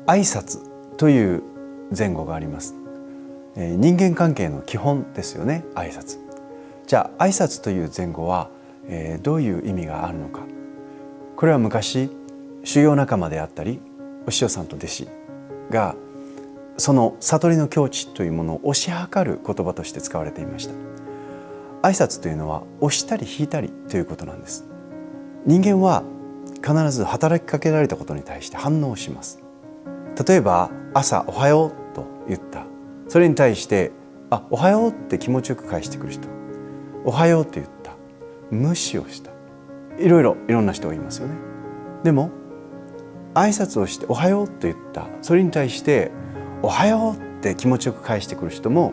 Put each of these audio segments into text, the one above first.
挨拶という前後があります。人間関係の基本ですよね、挨拶。じゃあ挨拶という前後は、どういう意味があるのか。これは昔修行仲間であったりお師匠さんと弟子がその悟りの境地というものを推し量る言葉として使われていました。挨拶というのは押したり引いたりということなんです。人間は必ず働きかけられたことに対して反応します。例えば朝おはようと言った。それに対しておはようって気持ちよく返してくる人、おはようって言った、無視をした、いろんな人がいますよね。でも挨拶をしておはようと言った、それに対しておはようって気持ちよく返してくる人も、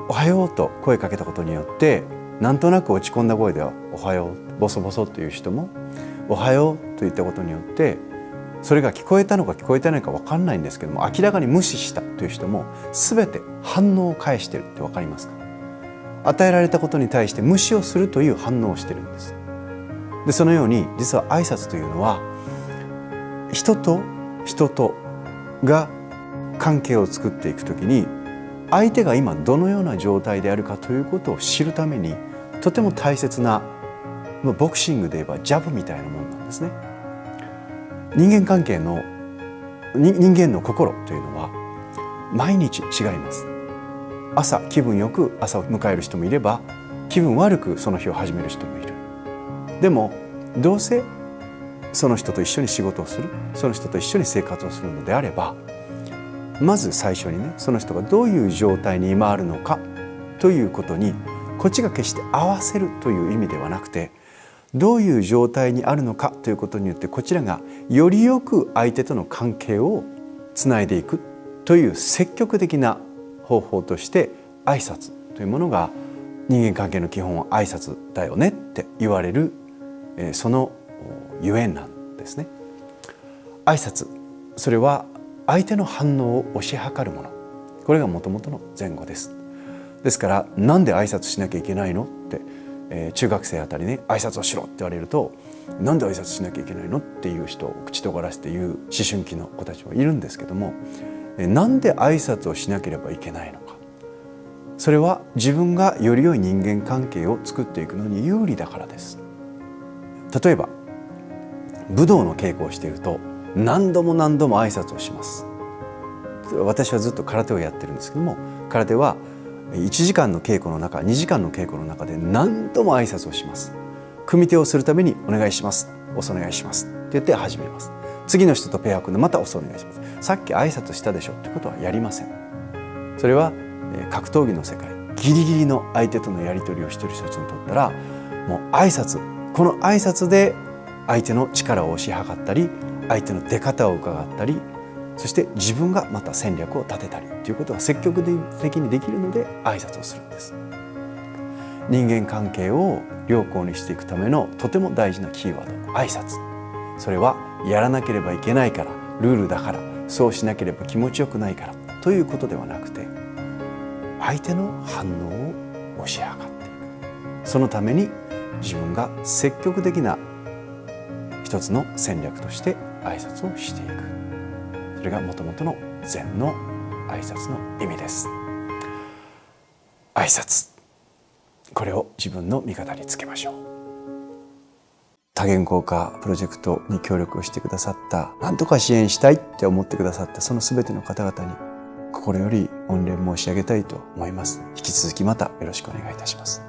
おはようと声かけたことによってなんとなく落ち込んだ声ではおはようボソボソという人も、おはようと言ったことによってそれが聞こえたのか聞こえてないか分かんないんですけども、明らかに無視したという人も全て反応を返してるって分かりますか？与えられたことに対して無視をするという反応をしてるんです。でそのように実は挨拶というのは人と人とが関係を作っていくときに、相手が今どのような状態であるかということを知るためにとても大切な、ボクシングで言えばジャブみたいなものなんですね。人間関係の人間の心というのは毎日違います。朝気分よく朝を迎える人もいれば、気分悪くその日を始める人もいる。でもどうせその人と一緒に仕事をする、その人と一緒に生活をするのであれば、まず最初にね、その人がどういう状態に今あるのかということに、こっちが決して合わせるという意味ではなくて、どういう状態にあるのかということによってこちらがよりよく相手との関係をつないでいくという積極的な方法として挨拶というものが、人間関係の基本は挨拶だよねって言われる、そのゆえんなんですね。挨拶、それは相手の反応を推し量るもの、これがもともとの前後です。ですからなんで挨拶しなきゃいけないのって、中学生あたりね、挨拶をしろって言われると、なんで挨拶しなきゃいけないのっていう人を口とがらせて言う思春期の子たちもいるんですけども、なんで挨拶をしなければいけないのか。それは自分がより良い人間関係を作っていくのに有利だからです。例えば武道の稽古をしていると何度も挨拶をします。私はずっと空手をやってるんですけども、空手は1時間の稽古の中、2時間の稽古の中で何度も挨拶をします。組手をするためにお願いします、お願いしますって言って始めます。次の人とペアを組んでまたお願いします。さっき挨拶したでしょってことはやりません。それは格闘技の世界、ギリギリの相手とのやり取りを一人一つにとったら、もう挨拶、この挨拶で相手の力を推し量ったり、相手の出方を伺ったり、そして自分がまた戦略を立てたりということが積極的にできるので挨拶をするんです。人間関係を良好にしていくためのとても大事なキーワード、挨拶。それはやらなければいけないから、ルールだから、そうしなければ気持ちよくないからということではなくて、相手の反応を推し量っていく。そのために自分が積極的な一つの戦略として挨拶をしていく。それがもともとの禅の挨拶の意味です。挨拶、これを自分の味方につけましょう。多言語化プロジェクトに協力をしてくださった、何とか支援したいって思ってくださったその全ての方々に心より御礼申し上げたいと思います。引き続きまたよろしくお願いいたします。